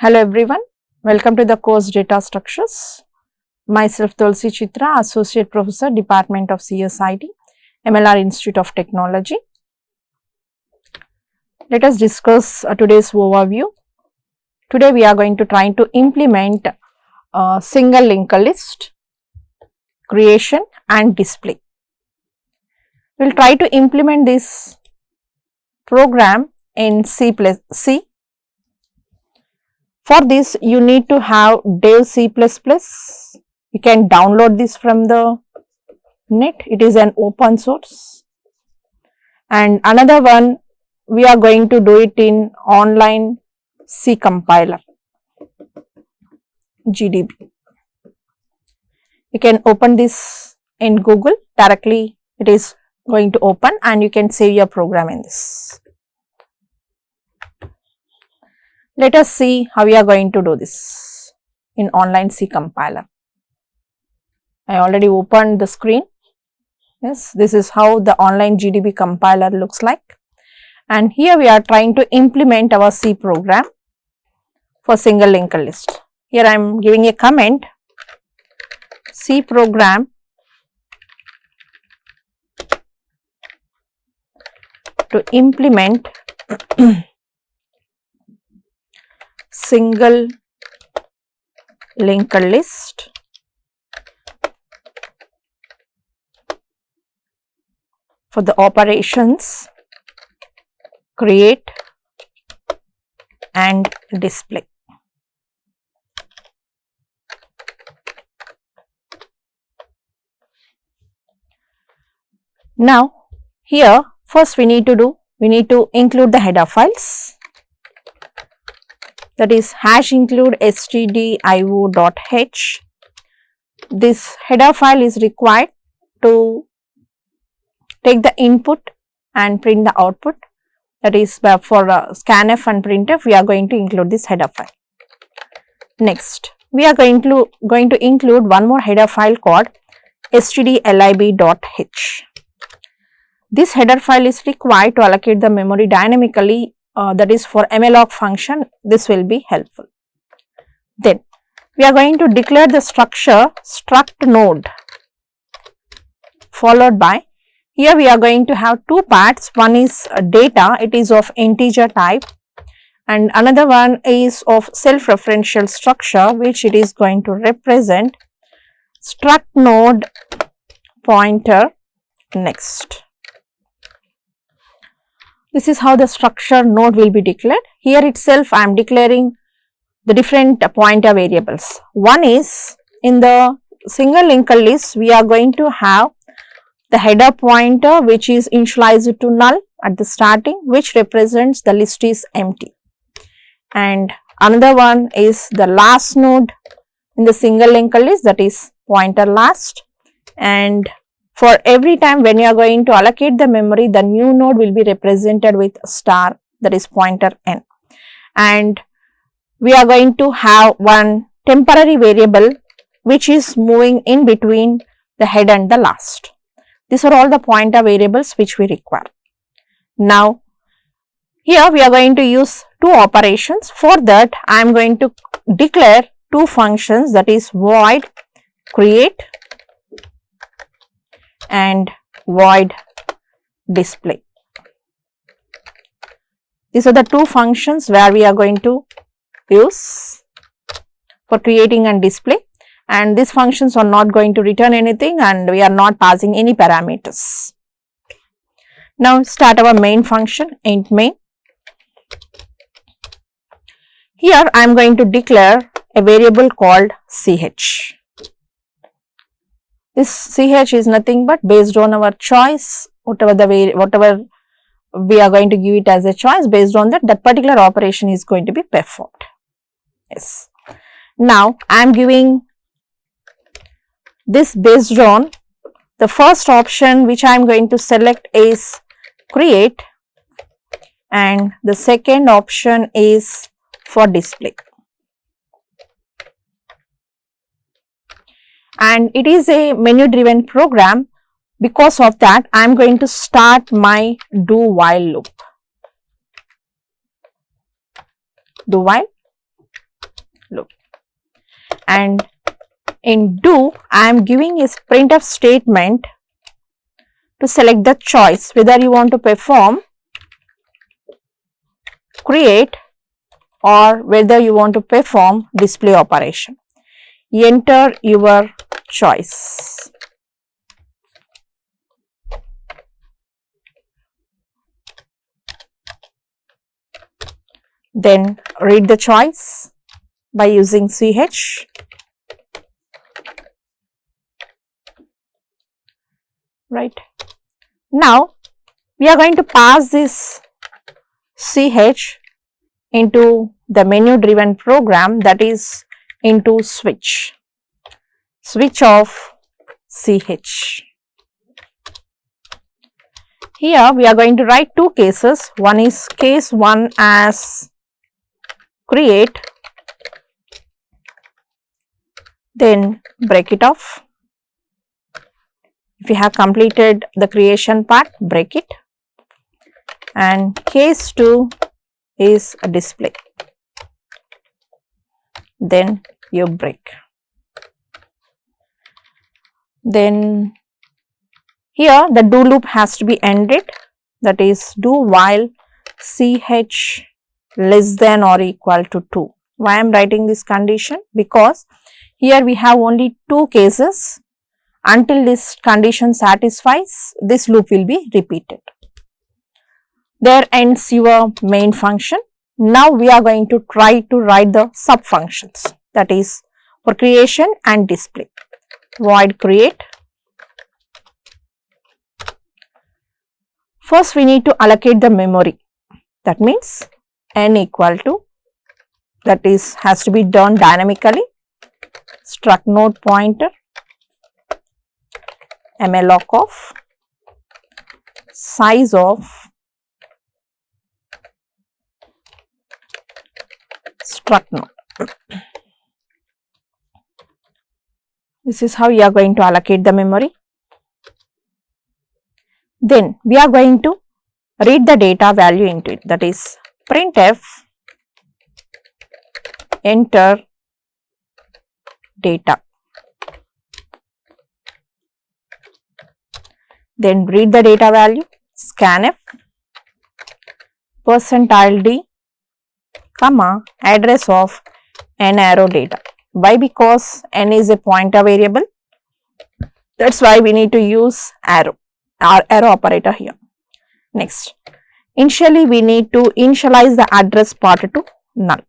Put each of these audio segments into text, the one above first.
Hello everyone, welcome to the course Data Structures. Myself Thulasi Chitra, Associate Professor, Department of CSIT, MLR Institute of Technology. Let us discuss today's overview. Today we are going to try to implement a single linked list, creation and display. We will try to implement this program in C++. For this, you need to have dev C++. You can download this from the net. It is an open source. And another one, we are going to do it in online C compiler, GDB. You can open this in Google directly. It is going to open and you can save your program in this. Let us see how we are going to do this in online C compiler. I already opened the screen. Yes, this is how the online GDB compiler looks like. And here we are trying to implement our C program for single linked list. Here I am giving a comment, C program to implement single linked list for the operations create and display. Now here first we need to include the header files. That is #include stdio.h. This header file is required to take the input and print the output. That is for scanf and printf, we are going to include this header file. Next, we are going to include one more header file called stdlib.h. This header file is required to allocate the memory dynamically. That is for malloc function, this will be helpful. Then we are going to declare the structure struct node, followed by, here we are going to have two parts. One is data, it is of integer type, and another one is of self-referential structure, which it is going to represent struct node pointer next. This is how the structure node will be declared. Here itself I am declaring the different pointer variables. One is, in the single linked list, we are going to have the header pointer which is initialized to null at the starting, which represents the list is empty. And another one is the last node in the single linked list, that is pointer last, and for every time when you are going to allocate the memory, the new node will be represented with star, that is pointer n. And we are going to have one temporary variable which is moving in between the head and the last. These are all the pointer variables which we require. Now, here we are going to use two operations. For that, I am going to declare two functions, that is void create and void display. These are the two functions where we are going to use for creating and display, and these functions are not going to return anything and we are not passing any parameters. Now start our main function, int main. Here I am going to declare a variable called ch. This ch is nothing but based on our choice, whatever we are going to give it as a choice, based on that particular operation is going to be performed. Yes. Now I am giving this based on the first option which I am going to select is create, and the second option is for display. And it is a menu driven program. Because of that, I am going to start my do while loop. Do while loop. And in do, I am giving a printf statement to select the choice whether you want to perform create or whether you want to perform display operation. Enter your choice. Then read the choice by using ch. Right. Now, we are going to pass this ch into the menu driven program, that is into switch of ch. Here we are going to write two cases. One is case 1 as create, then break it off. If you have completed the creation part, break it. And case 2 is a display, then you break. Then here the do loop has to be ended, that is do while ch less than or equal to 2. Why I am writing this condition? Because here we have only two cases. Until this condition satisfies, this loop will be repeated. There ends your main function. Now we are going to try to write the sub functions, that is for creation and display. Void create. First we need to allocate the memory, that means n equal to, that is has to be done dynamically, struct node pointer malloc of size of struct node. This is how you are going to allocate the memory. Then we are going to read the data value into it, that is printf enter data. Then read the data value, scanf %d comma address of n arrow data. Why? Because n is a pointer variable, that's why we need to use arrow operator here. Next, initially we need to initialize the address part to null.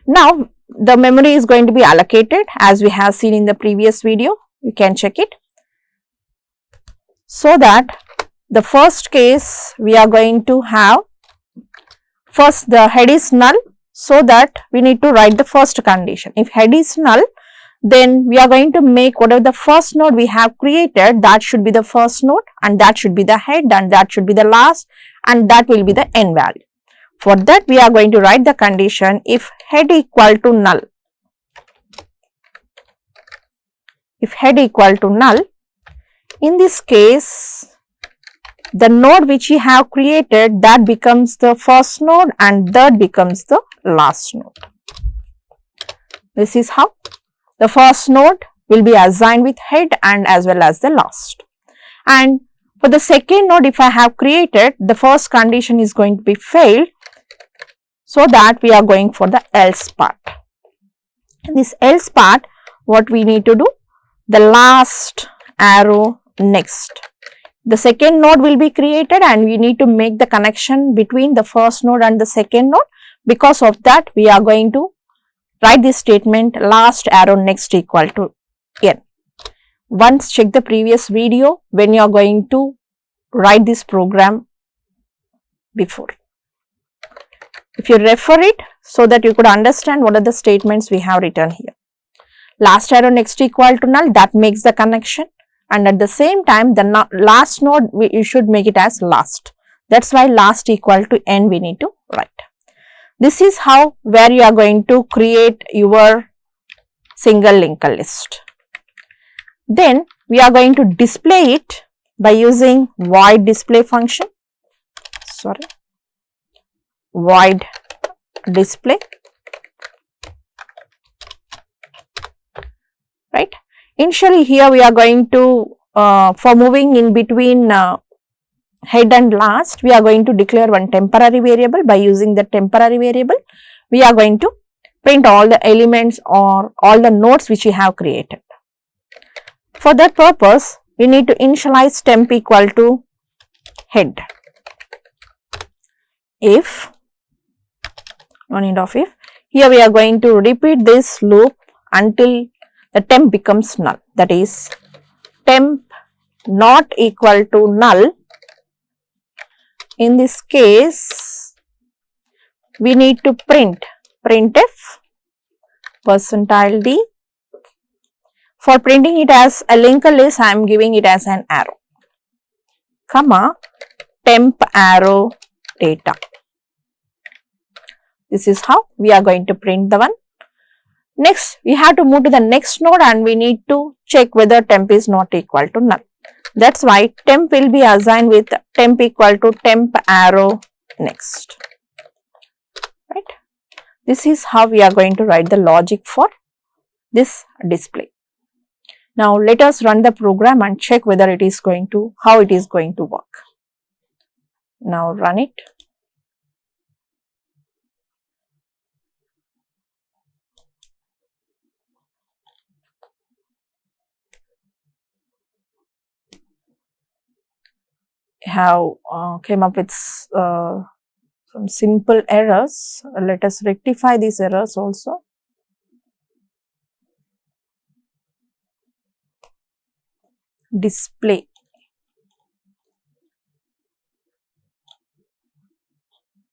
Now the memory is going to be allocated as we have seen in the previous video. You can check it. So that the first case we are going to have, first the head is null, so that we need to write the first condition. If head is null, then we are going to make whatever the first node we have created, that should be the first node, and that should be the head, and that should be the last, and that will be the n value. For that we are going to write the condition if head equal to null. If head equal to null, in this case the node which you have created, that becomes the first node and that becomes the last node. This is how the first node will be assigned with head and as well as the last. And for the second node, if I have created, the first condition is going to be failed, so that we are going for the else part. In this else part, what we need to do? The last arrow next. The second node will be created and we need to make the connection between the first node and the second node. Because of that, we are going to write this statement last arrow next equal to n. Once check the previous video when you are going to write this program before. If you refer it, so that you could understand what are the statements we have written here. Last arrow next equal to null, that makes the connection, and at the same time the last node you should make it as last. That's why last equal to n we need to write. This is how where you are going to create your single linked list. Then we are going to display it by using void display function. void display, right. Initially here we are going to for moving in between head and last, we are going to declare one temporary variable. By using the temporary variable, we are going to print all the elements or all the nodes which we have created. For that purpose, we need to initialize temp equal to head. If, no need of if, here we are going to repeat this loop until the temp becomes null. That is, temp not equal to null. In this case, we need to printf %d. For printing it as a linked list, I am giving it as an arrow, comma, temp arrow data. This is how we are going to print the one. Next, we have to move to the next node and we need to check whether temp is not equal to null. That's why temp will be assigned with temp equal to temp arrow next, right. This is how we are going to write the logic for this display. Now, let us run the program and check whether it is going to, how it is going to work. Now, run it. Have came up with some simple errors. Let us rectify these errors also. Display.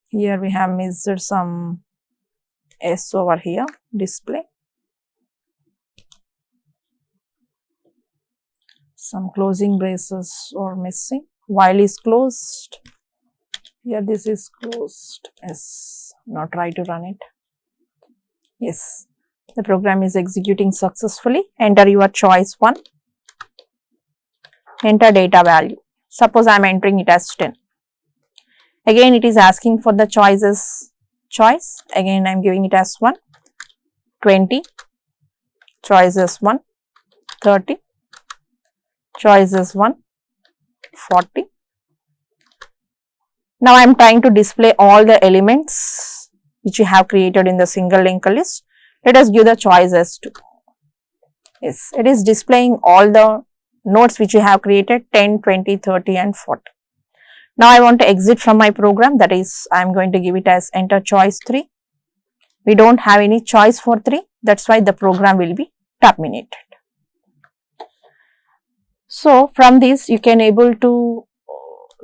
Here we have missed some S over here, display. Some closing braces are missing. While is closed. Here this is closed. Yes. Now try to run it. Yes. The program is executing successfully. Enter your choice 1. Enter data value. Suppose I am entering it as 10. Again it is asking for the choices. Choice. Again I am giving it as 1. 20. Choices 1. 30. Choices 1. 40. Now I am trying to display all the elements which you have created in the single linked list. Let us give the choices to. Yes, it is displaying all the nodes which you have created 10, 20, 30 and 40. Now I want to exit from my program, that is I am going to give it as enter choice 3. We don't have any choice for 3, that's why the program will be terminated. So, from this you can able to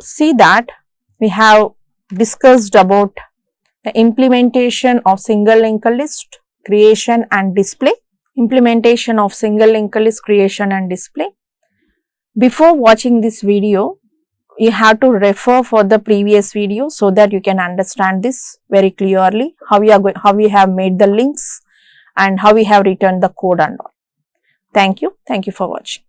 see that we have discussed about the implementation of single linked list, creation and display. Implementation of single linked list, creation and display. Before watching this video, you have to refer for the previous video so that you can understand this very clearly, how we have made the links and how we have written the code and all. Thank you for watching.